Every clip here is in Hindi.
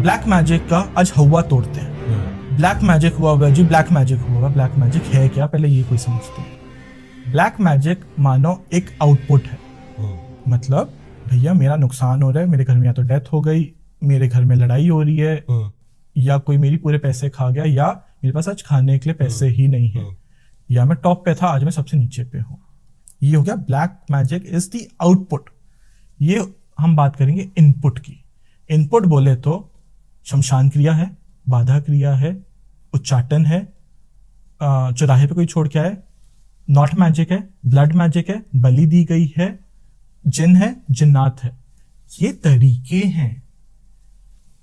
ब्लैक मैजिक का आज हवा तोड़ते हैं। ब्लैक मैजिक हुआ जी, ब्लैक मैजिक हुआ। ब्लैक मैजिक है क्या, पहले ये कोई समझते हैं। ब्लैक मैजिक मानो एक आउटपुट है, मतलब भैया मेरा नुकसान हो रहा है, मेरे घर में या तो डेथ हो गई, मेरे घर में लड़ाई हो रही है, या कोई मेरी पूरे पैसे खा गया, या मेरे पास आज खाने के लिए पैसे ही नहीं है, या मैं टॉप पे था आज मैं सबसे नीचे पे हूँ। ये हो गया black magic is the output. ये हम बात करेंगे इनपुट की। इनपुट बोले तो शमशान क्रिया है, बाधा क्रिया है, उच्चाटन है, चौराहे पे कोई छोड़ के आए, नॉट मैजिक है, ब्लड मैजिक है, बलि दी गई है, जिन है, जिन्नात है। ये तरीके हैं,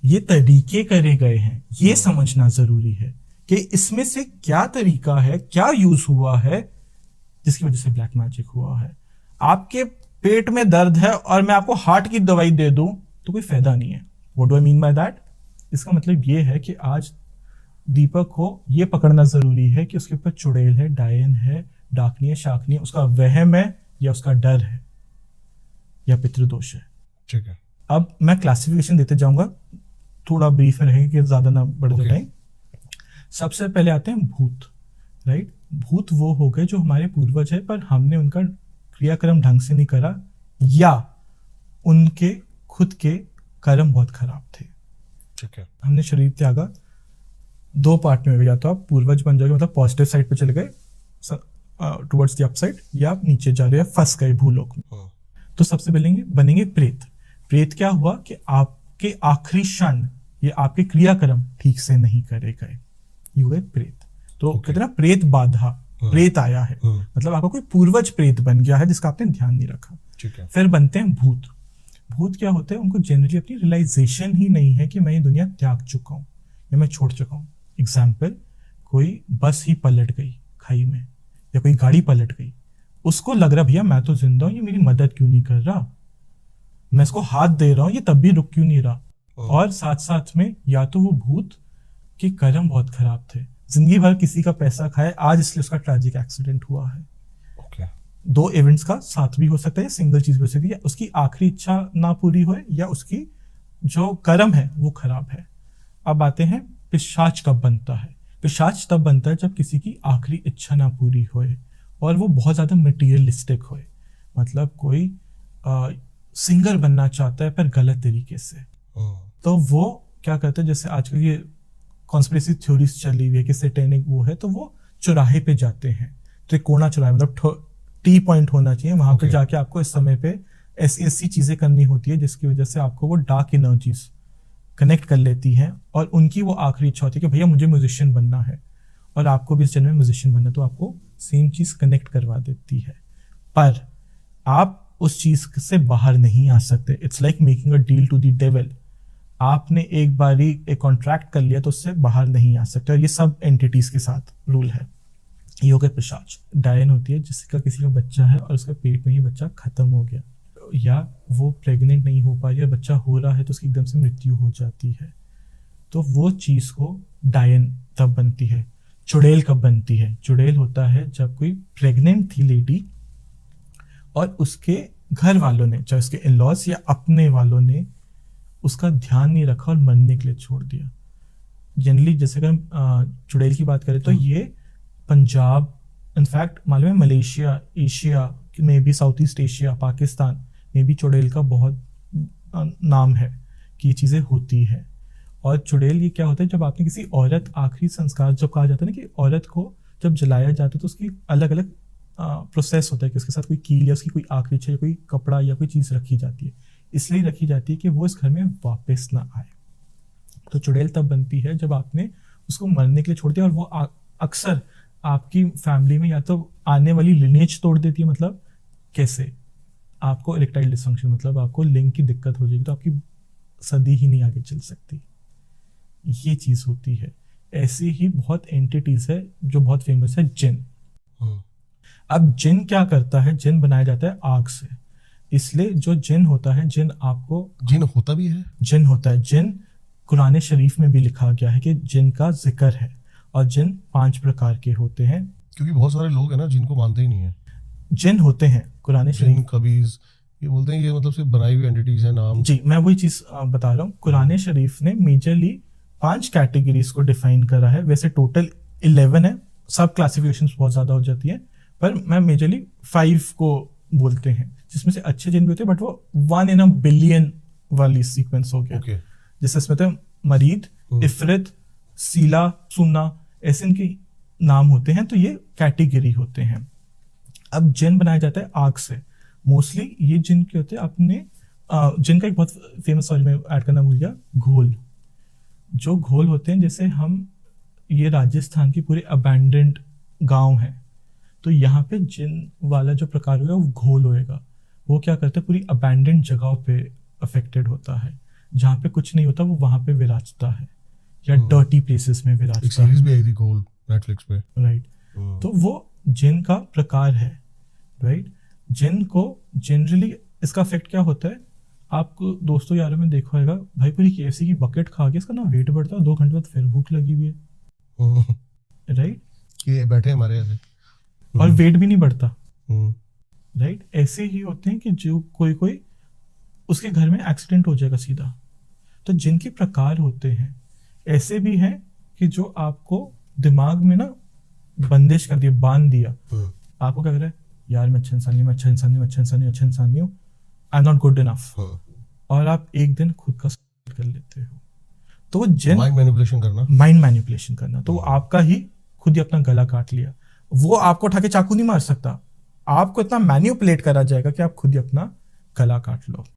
ये तरीके करे गए हैं। ये समझना जरूरी है कि इसमें से क्या तरीका है, क्या यूज हुआ है जिसकी वजह से ब्लैक मैजिक हुआ है। आपके पेट में दर्द है और मैं आपको हार्ट की दवाई दे दूं तो कोई फायदा नहीं है। What do I mean by that? इसका मतलब ये है कि आज दीपक को ये पकड़ना जरूरी है कि उसके ऊपर चुड़ैल है, डायन है, डाकनी है, शाकनी है, उसका वहम है या उसका डर है या पितृदोष है। ठीक है। अब मैं क्लासिफिकेशन देते जाऊंगा, थोड़ा ब्रीफ में रहेंगे कि ज्यादा ना बढ़ जाए टाइम। सबसे पहले आते हैं भूत, राइट। भूत वो हो गए जो हमारे पूर्वज है पर हमने उनका क्रियाक्रम ढंग से नहीं करा, या उनके खुद के कर्म बहुत खराब थे। ठीक है। हमने शरीर त्यागा, दो पार्ट में, या तो आप पूर्वज बन जाओगे, मतलब पॉजिटिव साइड पे चले गए टुवर्ड्स द अपसाइड, या आप नीचे जा रहे हैं, फंस गए भूलोक में। तो सबसे बनेंगे प्रेत। प्रेत क्या हुआ कि आपके आखिरी क्षण, ये आपके क्रियाक्रम ठीक से नहीं करे गए, ये हुए प्रेत। तो कहते ना प्रेत बाधा, प्रेत आया है, मतलब आपका कोई पूर्वज प्रेत बन गया है जिसका आपने ध्यान नहीं रखा। ठीक है। फिर बनते हैं भूत। भूत क्या होते हैं? उनको जनरली अपनी रियलाइजेशन ही नहीं है कि मैं ये दुनिया त्याग चुका हूँ या मैं छोड़ चुका हूँ। एग्जाम्पल, कोई बस ही पलट गई खाई में, या कोई गाड़ी पलट गई, उसको लग रहा भैया मैं तो जिंदा हूँ, ये मेरी मदद क्यों नहीं कर रहा, मैं इसको हाथ दे रहा हूँ, ये तब भी रुक क्यों नहीं रहा। और साथ साथ में या तो वो भूत के कर्म बहुत खराब थे, जिंदगी भर किसी का पैसा खाए, आज इसलिए उसका ट्रैजिक एक्सीडेंट हुआ है। दो इवेंट्स का साथ भी हो सकता है, सिंगल चीज भी हो सकती है, उसकी आखिरी इच्छा ना पूरी हो या उसकी जो कर्म है वो खराब है। अब आते हैं पिशाच कब बनता है। पिशाच तब बनता है जब किसी की आखिरी इच्छा ना पूरी होए और वो बहुत ज्यादा मटेरियलिस्टिक होए, मतलब कोई सिंगर बनना चाहता है पर गलत तरीके से, तो वो क्या करता है, जैसे आजकल ये कॉन्स्पिरेसी थ्योरीज चली हुई है कि सैटेनिक वो है, तो वो चौराहे पे जाते हैं, त्रिकोणा चौराहे, मतलब टी पॉइंट होना चाहिए, वहां पे जाके आपको इस समय पे ऐसी चीजें करनी होती है जिसकी वजह से आपको वो डार्क एनर्जीज कनेक्ट कर लेती हैं और उनकी वो आखिरी इच्छा होती है कि भैया मुझे म्यूजिशियन बनना है और आपको भी इस जन्म में म्यूजिशियन बनना है, तो आपको सेम चीज कनेक्ट करवा देती है, पर आप उस चीज से बाहर नहीं आ सकते। It's like making a deal to the devil. आपने एक बारी एक कॉन्ट्रैक्ट कर लिया तो उससे बाहर नहीं आ सकते, और ये सब एंटिटीज के साथ रूल है। ये हो गया पिशाच। डायन होती है जिसका किसी का बच्चा है और उसका पेट में ही बच्चा खत्म हो गया, या वो प्रेग्नेंट नहीं हो पा रही है, बच्चा हो रहा है तो उसकी एकदम से मृत्यु हो जाती है, तो वो चीज को डायन तब बनती है। चुड़ैल कब बनती है? चुड़ैल होता है जब कोई प्रेग्नेंट थी लेडी और उसके घर वालों ने, चाहे उसके इन-लॉज या अपने वालों ने, उसका ध्यान नहीं रखा और मरने के लिए छोड़ दिया। जनरली जैसे अगर हम चुड़ैल की बात करें तो ये पंजाब, इनफैक्ट मालूम है मलेशिया, एशिया में भी, साउथ ईस्ट एशिया, पाकिस्तान में भी चुड़ैल का बहुत नाम है कि ये चीज़ें होती है। और चुड़ैल ये क्या होता है, जब आपने किसी औरत, आखिरी संस्कार जब कहा जाता है ना कि औरत को जब जलाया जाता है तो उसकी अलग अलग प्रोसेस होता है कि उसके साथ कोई कील या उसकी कोई आखिरी इच्छा या कोई कपड़ा या कोई चीज़ रखी जाती है, इसलिए रखी जाती है कि वो इस घर में वापस ना आए। तो चुड़ैल तब बनती है जब आपने उसको मरने के लिए छोड़ दिया, और वो अक्सर आपकी फैमिली में या तो आने वाली लिनेज तोड़ देती है, मतलब कैसे, आपको इरेक्टाइल डिसफंक्शन, मतलब आपको लिंग की दिक्कत हो जाएगी तो आपकी सदी ही नहीं आगे चल सकती, ये चीज होती है। ऐसी ही बहुत एंटिटीज है जो बहुत फेमस है, जिन। अब जिन क्या करता है, जिन बनाया जाता है आग से, इसलिए जो जिन होता है, जिन आपको, जिन होता भी है, जिन होता है, जिन कुरान शरीफ में भी लिखा गया है कि जिन का जिक्र है, और जिन 5 प्रकार के होते हैं, क्योंकि बहुत सारे लोग हैं ना जिनको मानते ही नहीं है। जिन होते हैं कुरान शरीफ, कबीज, ये बोलते हैं ये मतलब सिर्फ बनाई हुई एंटिटीज है नाम। जी, मैं वही चीज बता रहा हूँ। कुरान शरीफ ने मेजरली 5 कैटेगरीज को डिफाइन करा है। वैसे टोटल 11 है, सब क्लासिफिकेशन बहुत ज्यादा हो जाती है, पर मैं मेजरली 5 को बोलते हैं, जिसमें से अच्छे जिन भी होते हैं, बट वो 1 in a billion वाली सीक्वेंस हो गया। ओके। जैसे इसमें तो मरीद, इफरित, सीला, सुन्ना, ऐसे इनके नाम होते हैं, तो ये कैटेगरी होते हैं। अब जिन बनाया जाता है आग से। मोस्टली ये जिन के होते हैं अपने जिन का एक बहुत फेमस, सॉरी मैं ऐड करना भूल गया, घोल। जो घोल होते हैं, जैसे हम ये राजस्थान की पूरे अबैंडेंड गांव है, तो यहाँ पे जिन वाला जो प्रकार होगा वो घोल होएगा। वो क्या करता है, पूरी अबैंडेंड जगहों पे अफेक्टेड होता है, जहाँ पे कुछ नहीं होता वो वहां पे विराजता है, या डर्टी प्लेसेस में एक विराजता सीरीज है। भी आई थी गोल नेटफ्लिक्स पे। राइट, तो वो जिन का प्रकार है। राइट, जिन को जनरली इसका इफेक्ट क्या होता है, आपको दोस्तों यारों में देखा होगा, भाई पूरी KFC की बकेट खा के इसका ना वेट बढ़ता है, 2 घंटे बाद फिर भूख लगी हुई है। राइट, ये बैठे हमारे ऐसे और वेट भी नहीं बढ़ता। हम्म, राइट, ऐसे ही होते हैं कि जो कोई कोई उसके घर में एक्सीडेंट हो जाएगा सीधा। तो जिनके प्रकार होते हैं ऐसे भी हैं कि जो आपको दिमाग में ना बंदिश कर दिया, बांध दिया। आपको क्या कर रहा है, यार मैं अच्छा इंसान नहीं, मैं अच्छा इंसान नहीं, मैं अच्छा इंसान नहीं, अच्छा इंसान नहीं हूँ, I am not good enough. और आप एक दिन खुद का सुसाइड कर लेते हो। तो वो जिन माइंड मैनिपुलेशन करना, माइंड मैनिपुलेशन करना, तो वो आपका ही खुद ही अपना गला काट लिया। वो आपको उठा के चाकू नहीं मार सकता, आपको इतना मैनिपुलेट करा जाएगा कि आप खुद ही अपना गला काट लो।